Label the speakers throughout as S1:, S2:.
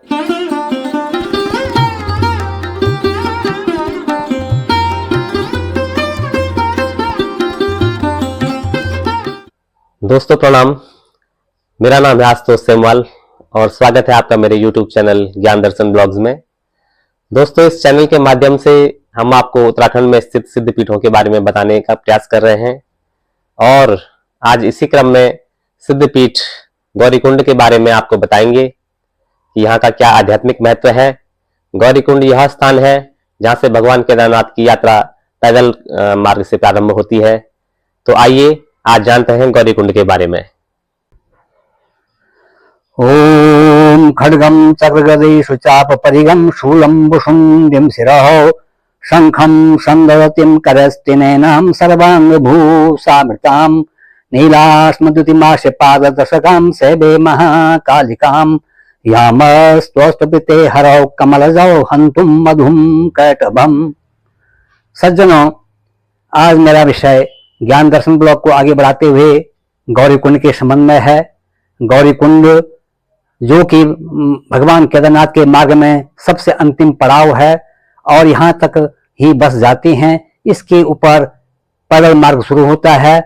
S1: दोस्तों प्रणाम। मेरा नाम है आशुतोष सेमवाल और स्वागत है आपका मेरे YouTube चैनल ज्ञान दर्शन ब्लॉग्स में। दोस्तों, इस चैनल के माध्यम से हम आपको उत्तराखंड में स्थित सिद्ध पीठों के बारे में बताने का प्रयास कर रहे हैं और आज इसी क्रम में सिद्ध पीठ गौरीकुंड के बारे में आपको बताएंगे कि यहाँ का क्या आध्यात्मिक महत्व है। गौरीकुंड यह स्थान है जहाँ से भगवान केदारनाथ की यात्रा पैदल मार्ग से प्रारंभ होती है। तो आइए आज जानते हैं गौरीकुंड के बारे में।
S2: ओम खड्गम चक्रगदेषु चाप परिगम शूलम बुशुंडिम शिरहो शंखम संदवतिम करस्तिनैनाम सर्वांग भूसामृताम नीलास्मद्युतिमाश पाददशकाम सेबे महाकालिकाम यामस्त्वस्तुपिते हरौ कमलजौ हंतुम मधुम कैटभम। सज्जनों, आज मेरा विषय ज्ञान दर्शन ब्लॉग को आगे बढ़ाते हुए गौरीकुंड के संबंध में है। गौरीकुंड जो कि भगवान केदारनाथ के मार्ग में सबसे अंतिम पड़ाव है और यहाँ तक ही बस जाते हैं। इसके ऊपर पैदल मार्ग शुरू होता है।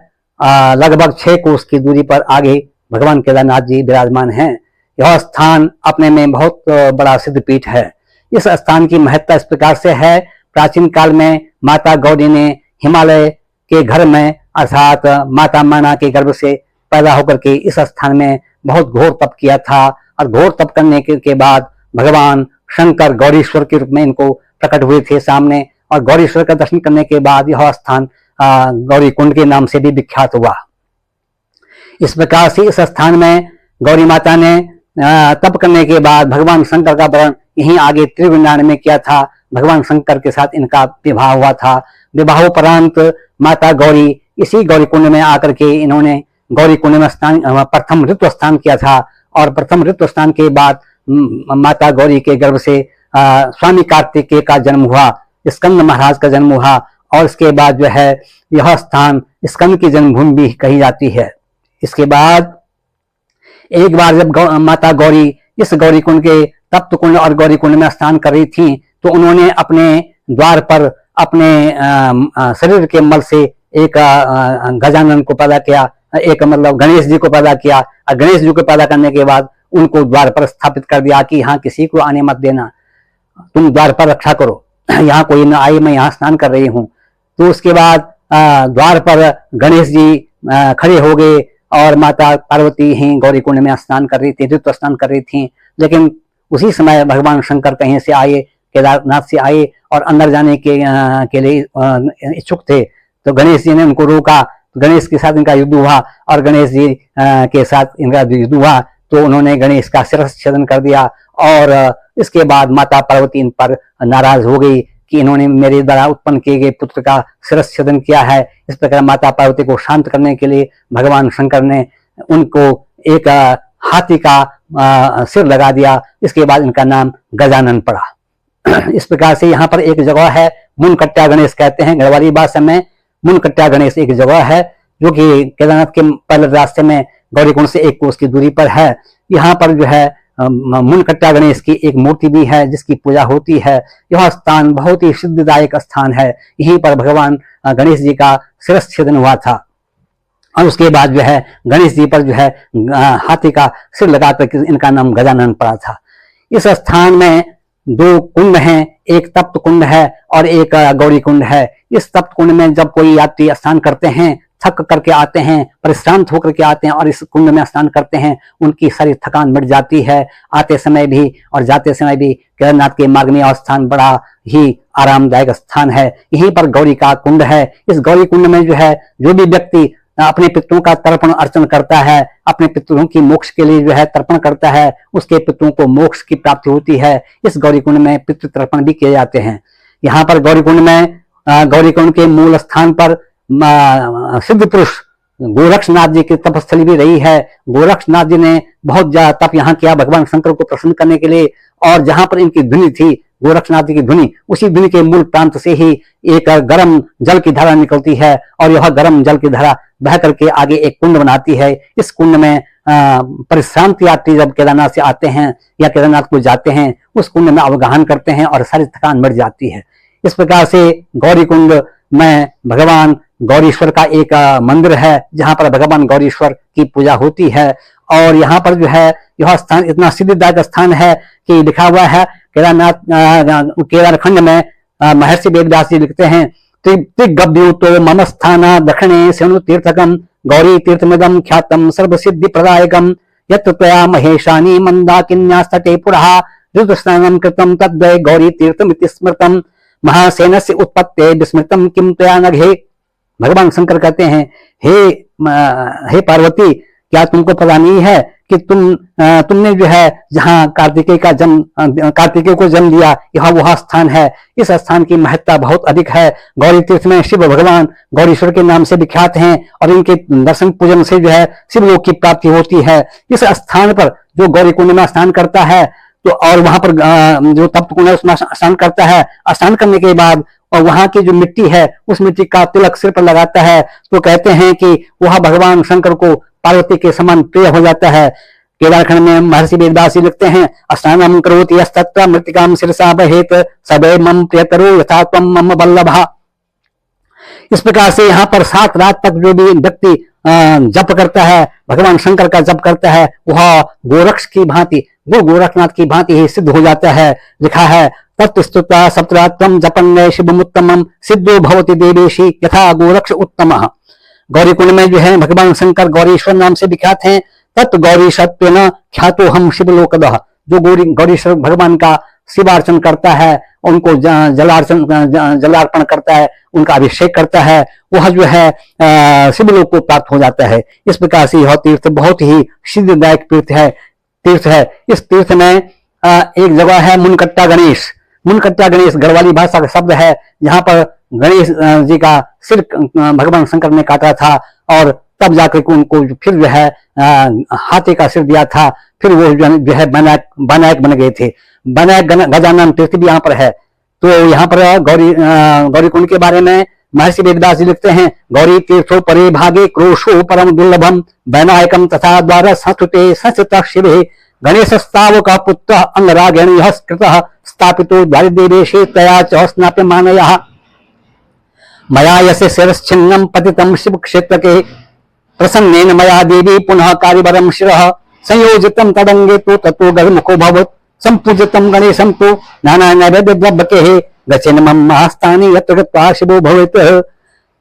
S2: लगभग 6 कोस की दूरी पर आगे भगवान केदारनाथ जी विराजमान हैं। यह स्थान अपने में बहुत बड़ा सिद्ध पीठ है। इस स्थान की महत्ता इस प्रकार से है। प्राचीन काल में माता गौरी ने हिमालय के घर में अर्थात माता माना के गर्भ से पैदा होकर के इस स्थान में बहुत घोर तप किया था और घोर तप करने के बाद भगवान शंकर गौरीश्वर के रूप में इनको प्रकट हुए थे सामने, और गौरीश्वर का दर्शन करने के बाद यह स्थान गौरीकुंड के नाम से भी विख्यात हुआ। इस प्रकार से इस स्थान में गौरी माता ने तप करने के बाद भगवान शंकर का वर्ण यहीं आगे त्रिवृंदावन में किया था। भगवान शंकर के साथ इनका विवाह हुआ था। विवाहोपरांत माता गौरी इसी गौरीकुंड में आकर के इन्होंने गौरीकुंड में प्रथम ऋतु स्नान किया था और प्रथम ऋतु स्नान के बाद माता गौरी के गर्भ से स्वामी कार्तिकेय का जन्म हुआ, स्कंद महाराज का जन्म हुआ और इसके बाद जो है यह स्थान स्कंद की जन्मभूमि भी कही जाती है। इसके बाद एक बार जब माता गौरी इस गौरीकुंड के तप्त कुंड और गौरीकुंड में स्नान कर रही थी तो उन्होंने अपने द्वार पर अपने शरीर के मल से एक गजानन को पैदा किया, एक मतलब गणेश जी को पैदा किया और गणेश जी को पैदा करने के बाद उनको द्वार पर स्थापित कर दिया कि यहाँ किसी को आने मत देना, तुम द्वार पर रक्षा करो, यहाँ कोई न आए, मैं यहाँ स्नान कर रही हूँ। तो उसके बाद द्वार पर गणेश जी खड़े हो गए और माता पार्वती ही गौरीकुंड में स्नान कर रही थी, ऋतु स्नान कर रही थी। लेकिन उसी समय भगवान शंकर कहीं से आए, केदारनाथ से आए और अंदर जाने के लिए इच्छुक थे। तो गणेश जी ने उनको रोका। गणेश के साथ इनका युद्ध हुआ और गणेश जी के साथ इनका युद्ध हुआ तो उन्होंने गणेश का शिरच्छेदन कर दिया और इसके बाद माता पार्वती इन पर नाराज हो गई कि इन्होंने मेरे द्वारा उत्पन्न किए गए पुत्र का शिरच्छेदन किया है। इस प्रकार माता पार्वती को शांत करने के लिए भगवान शंकर ने उनको एक हाथी का सिर लगा दिया। इसके बाद इनका नाम गजानन पड़ा। इस प्रकार से यहाँ पर एक जगह है, मुनकट्टा गणेश कहते हैं, गढ़वाली भाषा में मुनकट्टा गणेश एक जगह है जो कि केदारनाथ के पहले रास्ते में गौरीकुंड से 1 कोस की दूरी पर है। यहाँ पर जो है मुनकट्टा गणेश की एक मूर्ति भी है जिसकी पूजा होती है। यह स्थान बहुत ही सिद्धिदायक स्थान है। यहीं पर भगवान गणेश जी का शिरच्छेदन हुआ था और उसके बाद जो है गणेश जी पर जो है हाथी का सिर लगाकर इनका नाम गजानन पड़ा था। इस स्थान में 2 कुंड हैं, एक तप्त कुंड है और एक गौरी कुंड है। इस तप्त कुंड में जब कोई यात्री स्नान करते हैं, थक करके आते हैं, परिश्रांत होकर के आते हैं और इस कुंड में स्नान करते हैं, उनकी सारी थकान मिट जाती है। आते समय भी और जाते समय भी केदारनाथ के मार्ग में यह स्थान बड़ा ही आरामदायक स्थान है। यहीं पर गौरी का कुंड है। इस गौरी कुंड में जो है जो भी व्यक्ति अपने पितरों का तर्पण अर्चन करता है, अपने पितरों की मोक्ष के लिए जो है तर्पण करता है, उसके पितरों को मोक्ष की प्राप्ति होती है। इस गौरीकुंड में पितृ तर्पण भी किए जाते हैं। यहाँ पर गौरीकुंड में गौरीकुंड के मूल स्थान पर सिद्ध पुरुष गोरक्षनाथ जी की तपस्थली भी रही है। गोरक्षनाथ जी ने बहुत ज्यादा तप यहाँ किया भगवान शंकर को प्रसन्न करने के लिए, और जहां पर इनकी धुनी थी गोरक्षनाथ जी की धुनी, उसी धुनी के मूल प्रांत से ही एक गर्म जल की धारा निकलती है और यह गर्म जल की धारा बह करके आगे एक कुंड बनाती है। इस कुंड में परिश्रांत यात्री जब केदारनाथ से आते हैं या केदारनाथ को जाते हैं, उस कुंड में अवगाहन करते हैं और सारी थकान मिट जाती है। इस प्रकार से गौरी कुंड में भगवान गौरीश्वर का एक मंदिर है, जहां पर भगवान गौरीश्वर की पूजा होती है। और यहाँ पर जो है यह स्थान इतना सिद्धिदायक स्थान है कि लिखा हुआ है केदारनाथ केदारखंड में महर्षि वेदव्यास जी लिखते हैं, त्रिगभ्यूतो मम स्थाना दक्षिणे सेनु तीर्थकम गौरी तीर्थमिदम ख्यातम सर्व सिद्धि प्रदायकम यत्र त्वया महेशानी मंदाकिन्यास्तटे पुरः ऋतु स्नानं कृतं तद्वै गौरी तीर्थमिति स्मृतम महासेनस्य उत्पत्ते विस्मृतम किम त्वया नघे। भगवान शंकर कहते हैं, हे पार्वती, क्या तुमको पता नहीं है कि तुमने जो है जहां कार्तिकेय को जन्म दिया, यह वह स्थान है। इस स्थान की महत्ता बहुत अधिक है। गौरी तीर्थ में शिव भगवान गौरीश्वर के नाम से विख्यात हैं और इनके दर्शन पूजन से जो है शिवलोक की प्राप्ति होती है। इस स्थान पर जो गौरी कुंड में स्नान करता है तो और वहां पर जो तप्त कुंड है उसमें स्नान करता है, स्नान करने के बाद और वहां की जो मिट्टी है उस मिट्टी का तिलक सिर पर लगाता है तो कहते हैं कि वह भगवान शंकर को पार्वती के समान प्रिय हो जाता है। केदारखंड में महर्षि वेदव्यास लिखते हैं, स्नानम करोति यस्तत्र मृत्तिकाम शिरसा बहेत सबै मम प्रियतरो यथा त्वं मम वल्लभा। इस प्रकार से यहाँ पर 7 रात तक जो भी व्यक्ति जप करता है, भगवान शंकर का जप करता है, वह गोरक्ष की भांति, वो गोरखनाथ की भांति ही सिद्ध हो जाता है। लिखा है, तत्स्तुत्वा सप्तरात्रम जपन्ने शिवमुत्तमम सिद्धो भवति देवेशी यथा गोरक्ष उत्तमः। गौरी कुंड में जो है भगवान शंकर गौरीश्वर नाम से विख्यात हैं। तत् गौरी सत्वेन ख्यातो हम शिवलोकदः। जो गौरीश्वर भगवान का शिवार्चन करता है, उनको जलार्पण करता है, उनका अभिषेक करता है, वह जो है शिवलोक को प्राप्त हो जाता है। इस प्रकार से यह तीर्थ बहुत ही सिद्धिदायक तीर्थ है। इस तीर्थ में एक जगह है मुनकट्टा गणेश। मुनकट्टा गणेश गढ़वाली भाषा का शब्द है, जहां पर गणेश जी का सिर भगवान शंकर ने काटा था और तब जाकर के उनको फिर जो है हाथी का सिर दिया था। फिर वो जो है बनायक बन गए थे। बनायक गजानन तीर्थ भी यहाँ पर है। तो यहाँ पर गौरी कुंड के बारे में महर्षि वेदव्यास जी लिखते हैं, गौरी तीर्थो परे भागे क्रोशो परम दुर्लभम वैनायकम तथा द्वार संस्कृते संस्कृत शिवे गणेशस्तावक पुत्र अंगरागेण कृतः स्थापितो द्वारिदेवेशे तया च स्नाप्यमानयः मया यस्य शिरश्छिन्नं पतितं शिव क्षेत्र के प्रसन्नेन मया देवी पुनः कार्यवरं शिरः संयोजितं तदंगे तो ततो गजमुखो भवत् संपूजितं गणेशं तो नाना नैवेद्य द्रव्यके गच्छेन मम महास्थाने यत्र गत्वा शिवो भवेत्।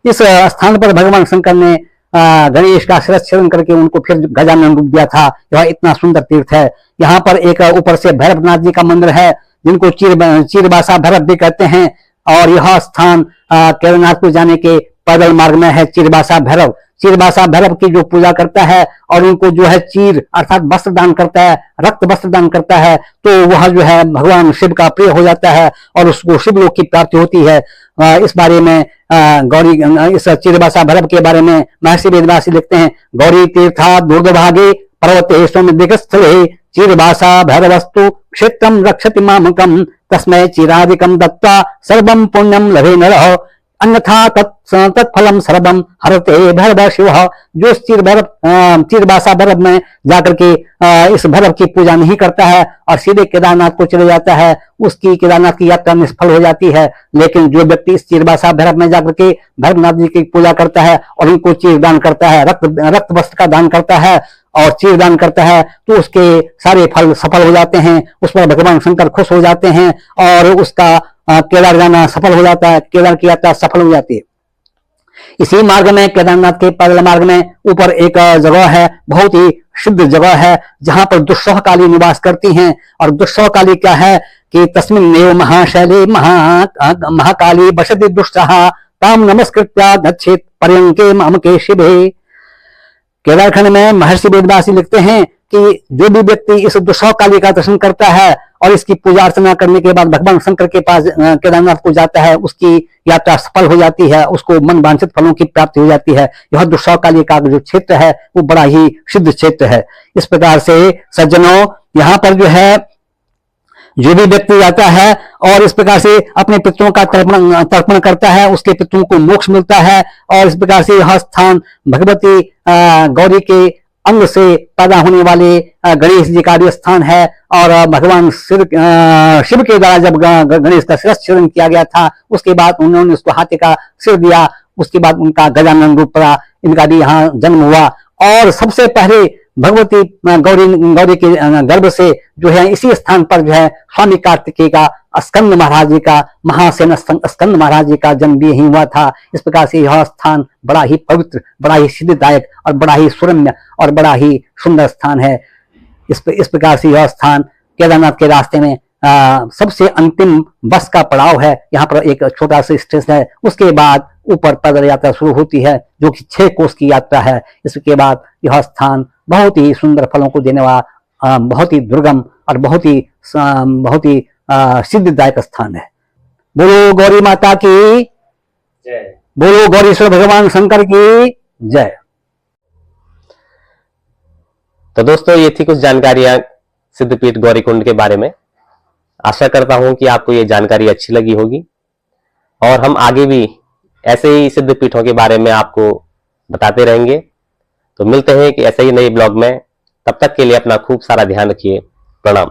S2: इस स्थान पर भगवान शंकर ने गणेश का शिरच्छेदन करके उनको फिर गजानन रूप दिया था। यह इतना सुंदर तीर्थ है। यहाँ पर एक ऊपर से भैरवनाथ जी का मंदिर है, जिनको चीरबासा भैरव भी कहते हैं। और यह स्थान केदारनाथ को जाने के पैदल मार्ग में है। चीरबासा भैरव की जो पूजा करता है और उनको जो है चीर अर्थात वस्त्र दान करता है, रक्त वस्त्र दान करता है, तो वह जो है भगवान शिव का प्रिय हो जाता है और उसको शिवलोक की प्राप्ति होती है। इस बारे में इस चीरबासा भैरव के बारे में महर्षि वेदव्यास लिखते हैं, गौरी तीर्था दुर्गभागे पर्वते स्वदिगस्थले चीरबासा भैरवस्तु क्षेत्रम रक्षति मामकम तस्मै चीरादिकम दत्ता सर्वं पुण्यम लभे नरः अन्यथा तत्फलम सर्वम हरते भैरव शिव। जो चीरबासा भैरव में जाकर के इस भैरव की पूजा नहीं करता है और सीधे केदारनाथ को चले जाता है, उसकी केदारनाथ की यात्रा निष्फल हो जाती है। लेकिन जो व्यक्ति इस चीरबासा भैरव में जाकर के भैरवनाथ जी की पूजा करता है और उनको चीर दान करता है, रक्त वस्त्र का दान करता है और चीर दान करता है, तो उसके सारे फल सफल हो जाते हैं। उस पर भगवान शंकर खुश हो जाते हैं और उसका केदार जाना सफल हो जाता है, केदार की यात्रा सफल हो जाती है। इसी मार्ग में केदारनाथ के पैदल मार्ग में ऊपर एक जगह है, बहुत ही शुद्ध जगह है, जहां पर दुस्सह काली निवास करती हैं। और दुस्सह काली क्या है कि तस्मिन् नेव महाशैले महाकाली बसति दुष्टः ताम नमस्कृत्या गच्छेत् पर्यंके ममके शिवे। केदारखंड में महर्षि वेदव्यास लिखते हैं कि जो भी व्यक्ति इस दुस्सह काली का दर्शन करता है और इसकी पूजा अर्चना करने के बाद भगवान शंकर के पास केदारनाथ को जाता है, उसकी यात्रा सफल हो जाती है, उसको मन वांछित फलों की प्राप्ति हो जाती है। यह दुस्सह काली का जो क्षेत्र है वो बड़ा ही सिद्ध क्षेत्र है। इस प्रकार से सज्जनों, यहाँ पर जो है जो भी व्यक्ति जाता है और इस प्रकार से अपने पितरों का तर्पण करता है, उसके पितरों को मोक्ष मिलता है। और इस प्रकार से यह स्थान भगवती गौरी के अंग से पैदा होने वाले गणेश जी का भी स्थान है। और भगवान शिव के द्वारा जब गणेश का शिरच्छेदन किया गया था, उसके बाद उन्होंने उसको हाथी का सिर दिया, उसके बाद उनका गजानन रूप पड़ा, इनका भी यहाँ जन्म हुआ। और सबसे पहले भगवती गौरी के गर्भ से जो है इसी स्थान पर जो है स्वामी कार्तिकेय का स्कंद महाराज जी का, महासेन स्कंद महाराज जी का जन्म भी यही हुआ था। इस प्रकार से यह स्थान बड़ा ही पवित्र, बड़ा ही सिद्धिदायक और बड़ा ही सुरम्य और बड़ा ही सुंदर स्थान है। इस प्रकार से यह स्थान केदारनाथ के रास्ते में सबसे अंतिम बस का पड़ाव है। यहाँ पर एक छोटा सा स्टेशन है, उसके बाद ऊपर पैदल यात्रा शुरू होती है, जो कि 6 कोस की यात्रा है। इसके बाद यह स्थान बहुत ही सुंदर फलों को देने वाला बहुत ही दुर्गम और बहुत ही सिद्धिदायक स्थान है। बोलो गौरी माता की
S1: जय।
S2: बोलो गौरीश्वर भगवान शंकर की जय।
S1: तो दोस्तों, ये थी कुछ जानकारियां सिद्धपीठ गौरीकुंड के बारे में। आशा करता हूं कि आपको ये जानकारी अच्छी लगी होगी और हम आगे भी ऐसे ही सिद्धपीठों के बारे में आपको बताते रहेंगे। तो मिलते हैं कि ऐसे ही नए ब्लॉग में। तब तक के लिए अपना खूब सारा ध्यान रखिए। प्रणाम।